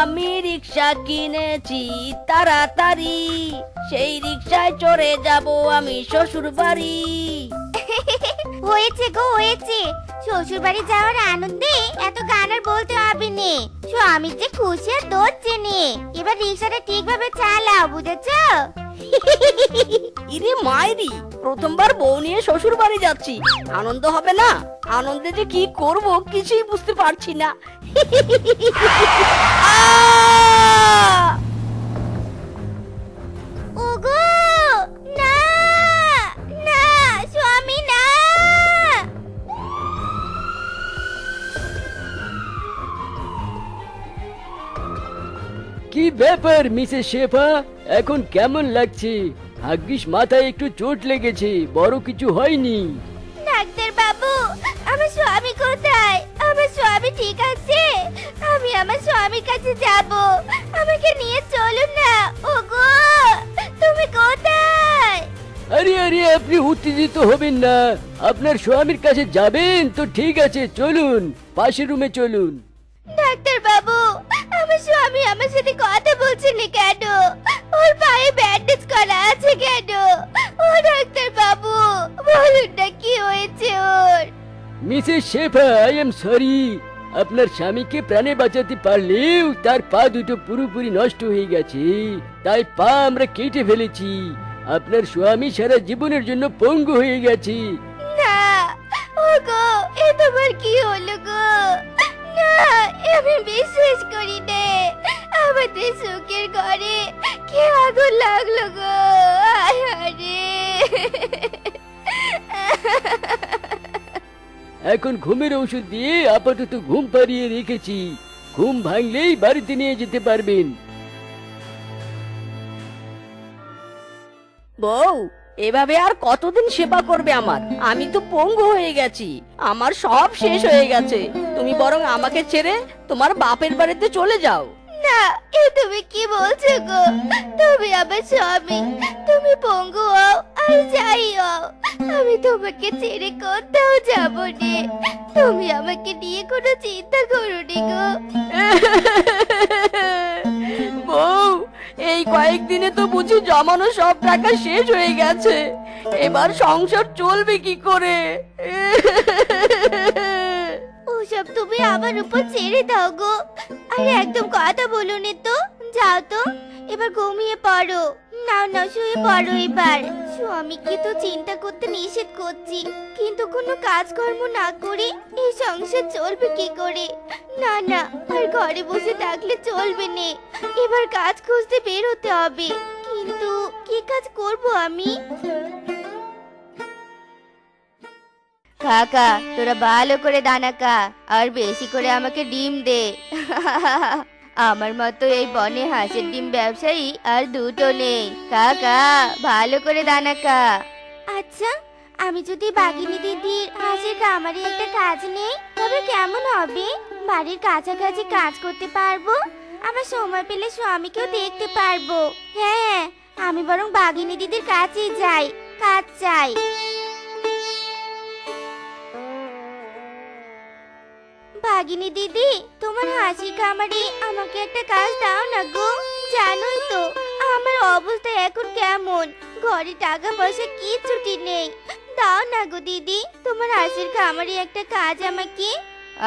আমি রিক্সা কিনেছি তাড়াতাড়ি, সেই রিক্সায় চড়ে যাব আমি শ্বশুর বাড়ি। হয়েছে গো হয়েছে, শ্বশুর বাড়ি যাওয়ার আনন্দে এত গান আর বলতে হবে নে। স্বামী যে খুশি আর দৌড়ছে নে। এবার রিক্সাটা ঠিকভাবে চালাও, বুঝেছো? ইরে মাইরি, প্রথমবার বউ নিয়ে শ্বশুর বাড়ি যাচ্ছি, আনন্দ হবে না? আনন্দে যে কি করব কিছুই বুঝতে পারছি না। ওগো না না, স্বামী না। কি ব্যাপার মিসেস শেফা, এখন কেমন লাগছে? ভাগ্যিস মাথায় একটু চোট লেগেছে, বড় কিছু হয়নি। ডাক্তার বাবু, আমার স্বামী কোথায়? আমার স্বামী ঠিক আছে? আমি আমার স্বামীর কাছে যাব, আমাকে নিয়ে চলুন না। ওগো তুমি কোথায়? আরে আরে, আপনি উত্তেজিত হবেন না, আপনার স্বামীর কাছে যাবেন তো ঠিক আছে, চলুন পাশের রুমে চলুন। ডাক্তার বাবু, আমার স্বামী আমার সাথে কথা বলছে না কেন? ওর পায়ে ব্যান্ডেজ করা আছে কেন? ও ডাক্তার বাবু, বলুন না কি হয়েছে ওর? Mrs Shefa, I am sorry, আপনার স্বামীকে প্রাণে বাঁচাতে পারলেও তার পা দুটো পুরোপুরি নষ্ট হয়ে গেছে, তাই পা আমরা কেটে ফেলেছি। আপনার স্বামী সারা জীবনের জন্য পঙ্গু হয়ে গেছে। না ওগো, এ তোমার কি হলো গো? না, আমি বিশ্বাস করি না। আমাদের সুখের ঘরে কি আগুন লাগলো গো? আরে এখন ঘুমের ওষুধ দিয়ে আপাতত ঘুম পাড়িয়ে রেখেছি, ঘুম ভাঙলেই বাড়িতে নিয়ে যেতে পারবেন। বউ, এভাবে আর কতদিন সেবা করবে আমার? আমি তো পঙ্গু হয়ে গেছি, আমার সব শেষ হয়ে গেছে। তুমি বরং আমাকে ছেড়ে তোমার বাপের বাড়িতে চলে যাও। না, এ তুমি কি বলছো গো? তুমি আমার স্বামী, তুমি পঙ্গু হও আর যাই হও, আমি তোমাকে ছেড়ে কোথাও যাব না। তুমি আমাকে নিয়ে কোনো চিন্তা করো নি গো। বউ, এই কয়েকদিনে তো বুঝি জমানো সব টাকা শেষ হয়ে গেছে, এবার সংসার চলবে কি করে? ওসব তুমি আমার উপর ছেড়ে দাও গো, আর একদম কথা বলো নি তো। যাও তো, এবার ঘুমিয়ে পড়ো। নাও নাও, শুয়ে পড়ো এবার। স্বামীকে তো চিন্তা করতে নিষেধ করছি, কিন্তু কোনো কাজকর্ম না করে এই সংসার চলবে কি করে? না না, আর ঘরে বসে থাকলে চলবে না, এবার কাজ খুঁজতে বের হতে হবে। কিন্তু কি কাজ করব আমি? কাকা, তোরা ভালো করে দানা খা, আর বেশি করে আমাকে ডিম দে। আমার মতো এই বনে হাঁসের ডিম ব্যবসায়ী আর দুটো নেই। কাকা, ভালো করে দানা খা। আচ্ছা, আমি যদি বাঘিনী দিদির হাঁসের খামারে একটা কাজ নেই তবে কেমন হবে? বাড়ির কাছাকাছি কাজ করতে পারবো, আমার সময় পেলে স্বামীকেও দেখতে পারবো। হ্যাঁ, আমি বরং বাঘিনী দিদির কাছেই যাই, কাজ চাই। বাঘিনী দিদি, তোমার হাসির খামারে আমাকে একটা কাজ দাও না গো। জানোই তো আমার অবস্থা এখন কেমন, ঘরে টাকা পয়সা কিছুটি নেই। দাও না গো দিদি, তোমার হাসির খামারে একটা কাজ আমাকে।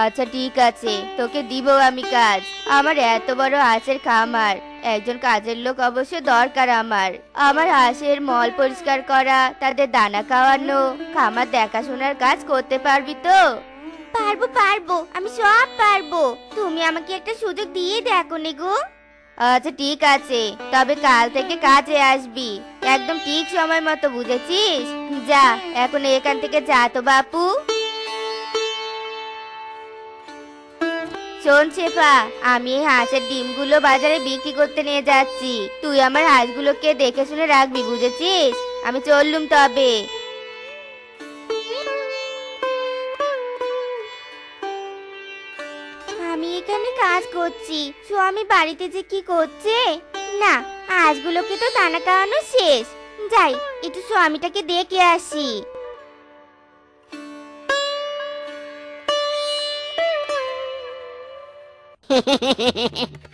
আচ্ছা ঠিক আছে, তোকে দিব আমি কাজ। আমার এত বড় হাঁসের খামার, একজন কাজের লোক অবশ্য দরকার আমার। আমার হাঁসের মল পরিষ্কার করা, তাদের দানা খাওয়ানো, খামার দেখাশোনার কাজ করতে পারবি তো? পারবো পারবো, আমি সব পারবো। তুমি আমাকে একটা সুযোগ দিয়ে দেখো নে গো। আচ্ছা ঠিক আছে, তবে কাল থেকে কাজে আসবি, একদম ঠিক সময় মতো, বুঝেছিস? যা এখন এখান থেকে যা তো বাপু। শোন শেফা, আমি এই হাঁসের ডিমগুলো বাজারে বিক্রি করতে নিয়ে যাচ্ছি, তুই আমার হাঁসগুলোকে দেখে শুনে রাখবি, বুঝেছিস? আমি চললুম তবে। আমি এখানে কাজ করছি, স্বামী বাড়িতে যে কি করছে। না, হাঁসগুলোকে তো দানা খাওয়ানো শেষ, যাই একটু স্বামীটাকে দেখে আসি।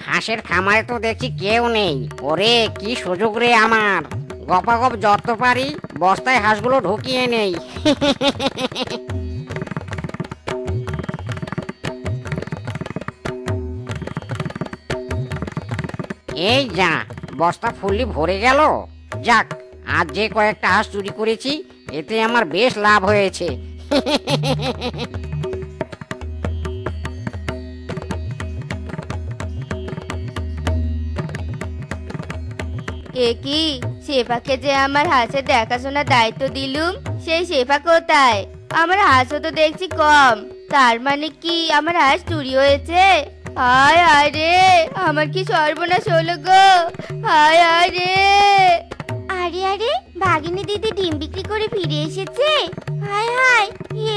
হাঁসের খামারে তো দেখছি কেউ নেই। ওরে কি সুযোগ রে আমার, গপাগপ যত পারি বস্তায় হাঁসগুলো ঢুকিয়ে নেই। এই যা, বস্তা ফুললি ভরে গেল। যাক, আজ যে কয়েকটা হাঁস চুরি করেছি এতে আমার বেশ লাভ হয়েছে। এ কি, শেফাকে যে আমার হাঁসের দেখাশোনার দায়িত্ব দিলুম, সেই শেফা কোথায়? আমার হাঁসও তো দেখছি কম, তার মানে কি আমার হাঁস চুরি হয়েছে? হায় হায় রে, আমার কি সর্বনাশ হলো গো, হায় হায় রে। আরে আরে, ভাগিনী দিদি ডিম বিক্রি করে ফিরে এসেছে। হায় হায়,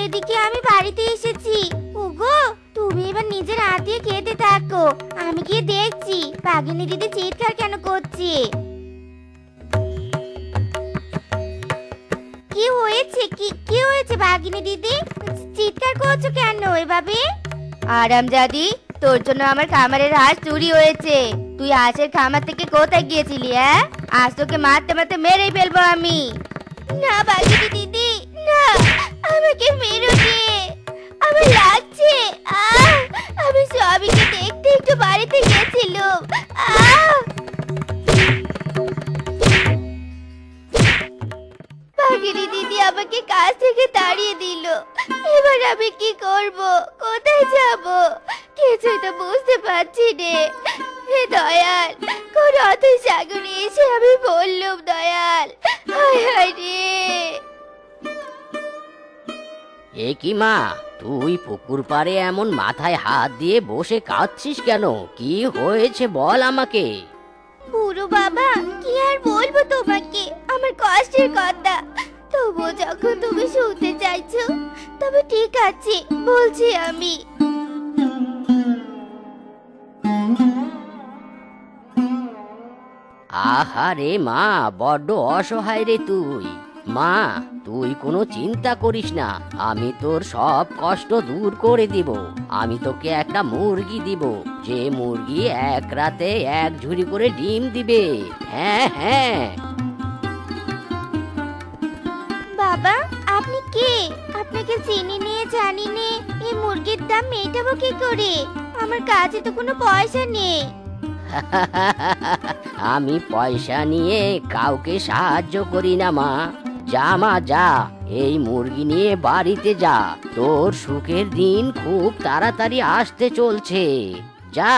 এদিকে আমি বাড়িতে এসেছি। ওগো, তুমি এবার নিজের হাত দিয়ে খেতে থাকো, আমি গিয়ে দেখছি ভাগিনী দিদি চিৎকার কেন করছে। কি হয়েছে, কি হয়েছে ভাগিনী দিদি? চিৎকার করছো কেন এভাবে? আরামজাদি, তোর জন্য আমার খামারের হাঁস চুরি হয়েছে। তুই হাঁসের খামার থেকে কোথায় গিয়েছিলি? হ্যাঁ, আজ তোকে মারতে মারতে মেরেই ফেলবো আমি। না ভাগিনী দিদি, না, আমাকে মেরো নে, আমার লাগছে। আমি সবিকে দেখতে একটু বাড়িতে গেছিলাম। ভাগিনী দিদি আমাকে কাজ থেকে তাড়িয়ে দিল। এবার আমি কি করব, কোথায় যাব, কিছুই তো বুঝতে পারছি রে। হে দয়াল, কোন অথৈ সাগরে এসে আমি বললুম দয়াল, হায় হায় রে। এ কি মা, তুই পুকুর পাড়ে এমন মাথায় হাত দিয়ে বসে কাঁদছিস কেন? কি হয়েছে বল আমাকে। বুড়ো বাবা, কি আর বলবো তোমাকে আমার কষ্টের কথা। তবু যখন তুমি শুনতে চাইছো, তবে ঠিক আছে, বলছি আমি। আহারে মা, বড্ড অসহায় রে তুই। মা, তুই কোনো চিন্তা করিস না, আমি তোর সব কষ্ট দূর করে দিব। আমি তোকে একটা মুরগি দিব, যে মুরগি এক রাতে এক ঝুড়ি করে ডিম দিবে। হ্যাঁ হ্যাঁ। বাবা, আপনি কে? আপনাকে চিনি নিয়ে জানি নে, এই মুরগির দাম মেটাবো কি করে? আমার কাছে তো কোনো পয়সা নেই। আমি পয়সা নিয়ে কাউকে সাহায্য করি না মা। যা মা যা, এই মুরগি নিয়ে বাড়িতে যা, তোর সুখের দিন খুব তাড়াতাড়ি আসতে চলছে। যা।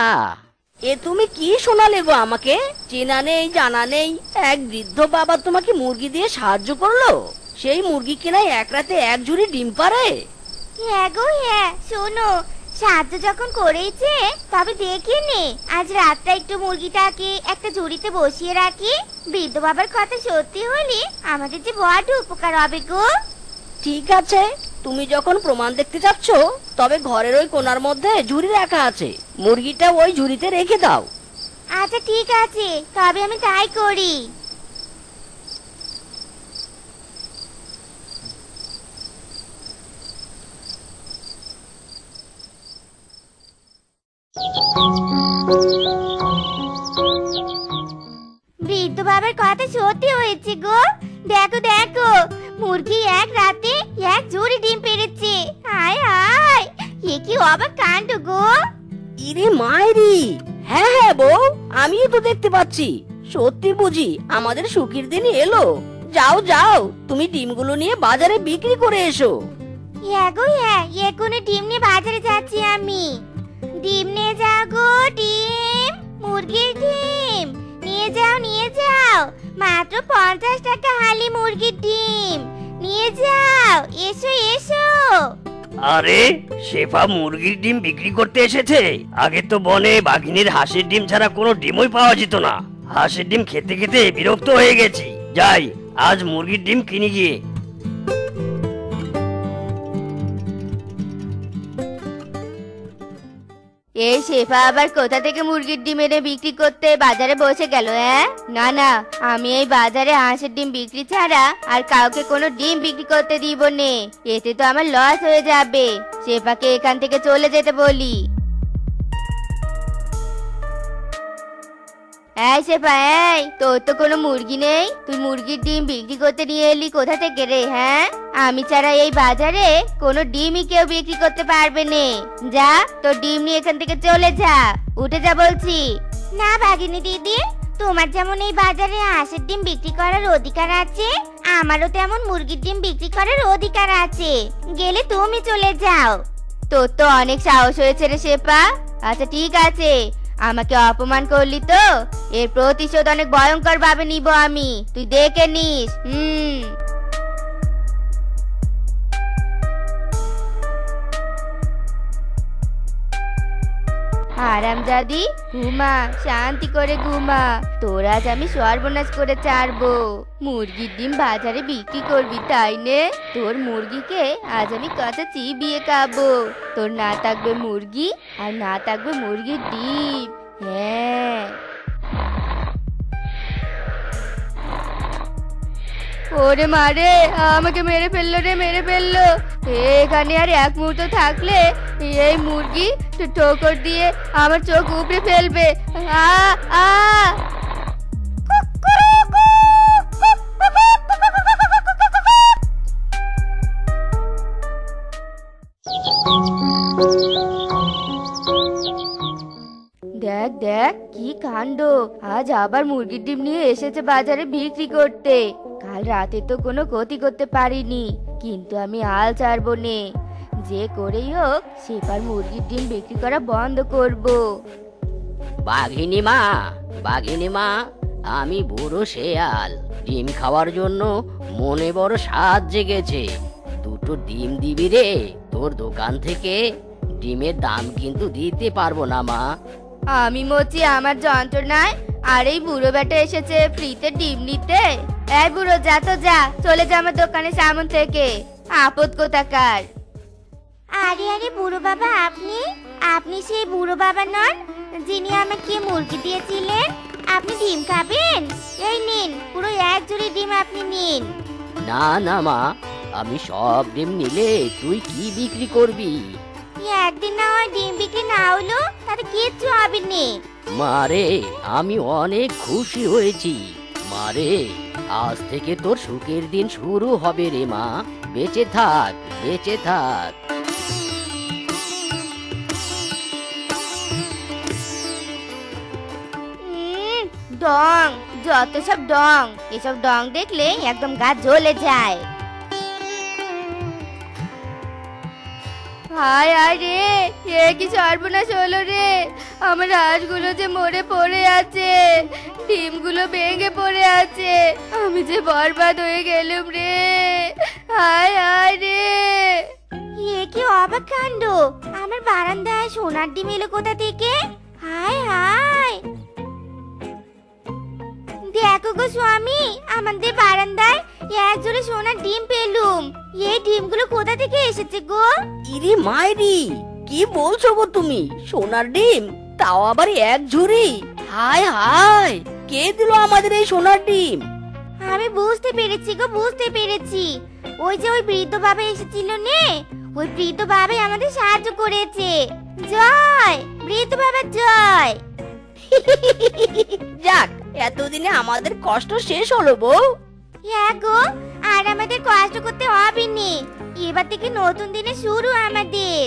এ তুমি কি শোনালে গো আমাকে? চেনা নেই জানা নেই এক বৃদ্ধ বাবা তোমাকে মুরগি দিয়ে সাহায্য করলো? সেই মুরগি কিনা এক রাতে এক ঝুড়ি ডিম পারে? হ্যাঁ গো হ্যাঁ, শোনো, সাহায্য যখন করেছে তবে দেখে নে, আজ রাতটা একটু মুরগিটাকে একটা ঝুড়িতে বসিয়ে রাখি। বৃদ্ধ বাবার কথা সত্যি হলে আমাদের যে বড় উপকার হবে গো। ঠিক আছে, তুমি যখন প্রমাণ দেখতে যাচ্ছ, তবে ঘরের ওই কোণার মধ্যে ঝুড়ি রাখা আছে, মুরগিটা ওই ঝুড়িতে রেখে দাও। আচ্ছা ঠিক আছে, তবে আমি তাই করি। বৃদ্ধ বাবার কথা সত্যি হয়েছে গো। দেখো দেখো, মুরগি এক রাতে এক ঝুড়ি ডিম পেড়েছে। হায় হায়, এ কি অবাক কাণ্ড গো। ইরে মায়েরি, হ্যাঁ হ্যাঁ বউ, আমিও তো দেখতে পাচ্ছি। সত্যি বুঝি আমাদের সুখের দিন এলো। যাও যাও, তুমি ডিমগুলো নিয়ে বাজারে বিক্রি করে এসো। হ্যাঁ গো হ্যাঁ, এখনই ডিম নিয়ে বাজারে যাচ্ছি আমি। ডিম নিয়ে যাও গো, ডিম, মুরগির ডিম নিয়ে যাও নিয়ে যাও, মাত্র 50 টাকা হালি মুরগির ডিম নিয়ে যাও, এসো এসো। আরে, শেফা মুরগির ডিম বিক্রি করতে এসেছে? আগে তো বনে বাঘিনীর হাঁসের ডিম ছাড়া কোনো ডিমই পাওয়া যেত না। হাঁসের ডিম খেতে খেতে বিরক্ত হয়ে গেছি। যাই, আজ মুরগির ডিম কিনে গিয়ে। এই শেফা আবার কোথা থেকে মুরগির ডিম এনে বিক্রি করতে বাজারে বসে গেল? হ্যাঁ, না না, আমি এই বাজারে হাঁসের ডিম বিক্রি ছাড়া আর কাউকে কোনো ডিম বিক্রি করতে দিব নে। এতে তো আমার লস হয়ে যাবে। শেফাকে এখান থেকে চলে যেতে বলি। এই শেফা, এই তোর তো কোনো মুরগি নেই, তুই মুরগির ডিম বিক্রি করতে নিয়ে এলি কোথা থেকে রে? হ্যাঁ, আমি ছাড়া এই বাজারে কোনো ডিমই কেউ বিক্রি করতে পারবে না। যা, তোর ডিম নিয়ে এখান থেকে চলে যা, উঠে যা বলছি। না ভাগিনী দিদি, তোমার যেমন এই বাজারে হাঁসের ডিম বিক্রি করার অধিকার আছে, আমারও তেমন মুরগির ডিম বিক্রি করার অধিকার আছে। গেলে তুমি চলে যাও। তোর তো অনেক সাহস হয়েছে রে শেফা। আচ্ছা ঠিক আছে, আমাকে অপমান করলি তো, এর প্রতিশোধ অনেক ভয়ঙ্কর ভাবে নিব আমি, তুই দেখে নিস। হারামজাদি, ঘুমা, শান্তি করে ঘুমা। তোর আজ আমি সর্বনাশ করে ছাড়বো। মুরগির ডিম বাজারে বিক্রি করবি তাই নে? তোর মুরগিকে আজ আমি কাঁচা চিবিয়ে খাবো। তোর না থাকবে মুরগি আর না থাকবে মুরগির ডিম। হ্যাঁ, ওরে মারে, আমাকে মেরে ফেললো রে, মেরে ফেললো। এখানে আর এক মুহূর্ত থাকলে এই মুরগি ঠোকর দিয়ে আমার চোখ উপড়ে ফেলবে। আ আ দেখ দেখ কি কাণ্ড, আজ আবার মুরগির ডিম নিয়ে এসেছে বাজারে বিক্রি করতে। কাল রাতে তো কোনো ক্ষতি করতে পারিনি, কিন্তু আমি হাল ছাড়বো নে। যে করেই হোক সেবার মুরগির ডিম বিক্রি করা বন্ধ করব। বাঘিনী মা, বাঘিনী মা, আমি বুড়ো শেয়াল, ডিম খাওয়ার জন্য মনে বড় স্বাদ জেগেছে। দুটো ডিম দিবি রে? তোর দোকান থেকে ডিমের দাম কিন্তু দিতে পারবো না মা। আমি মরছি আমার যন্ত্রণায়, আর এই বুড়ো বেটা এসেছে ফ্রিতে ডিম নিতে। এই বুড়ো, যা তো যা, চলে যা আমার দোকানের সামন থেকে, আপদ কোথাকার। আরে আরে বুড়ো বাবা, আপনি আপনি সেই বুড়ো বাবা নন যিনি আমাকে মুরগি দিয়েছিলেন? আপনি ডিম খাবেন? এই নিন, পুরো এক ঝুড়ি ডিম আপনি নিন। না না মা, আমি সব ডিম নিলে তুই কি বিক্রি করবি? একদিন না হয় ডিম বিক্রি না হলো তাতে কিচ্ছু হবে না। মারে, আমি অনেক খুশি হয়েছি। মারে, আজ থেকে তোর সুখের দিন শুরু হবে রে মা। বেঁচে থাক, বেঁচে থাক। ডং, যত সব ডং, এসব ডং দেখলে একদম গা জ্বলে যায়। হায় হায় রে, এ কি সর্বনাশ হলো রে! আমার হাঁসগুলো যে মরে পড়ে আছে, ডিমগুলো ভেঙে পড়ে আছে, আমি যে বরবাদ হয়ে গেলুম রে। হায় হায় রে, এ কি অবাক কাণ্ড! আমার বারান্দায় সোনার ডিম এলো কোথা থেকে? হায় হায়, দেখো গো স্বামী, আমাদের বারান্দায় এক জোড়ে সোনার ডিম পেলুম। এই ডিমগুলো কোথা থেকে এসেছে গো? ইরে মাইরি, কি বলছো গো তুমি? সোনার ডিম, তাও আবার এক ঝুড়ি? হায় হায়, কে দিল আমাদের এই সোনার ডিম? আমি বুঝতে পেরেছি গো, বুঝতে পেরেছি। ওই যে ওই বৃদ্ধ বাবা এসেছিল নে, ওই বৃদ্ধ বাবাই আমাদের সাহায্য করেছে। জয় বৃদ্ধ বাবা, জয়। যাক, এতদিনে আমাদের কষ্ট শেষ হলো বউ। হ্যাঁ গো, আর আমাদের কষ্ট করতে হবে না। এবার থেকে নতুন দিনে শুরু আমাদের।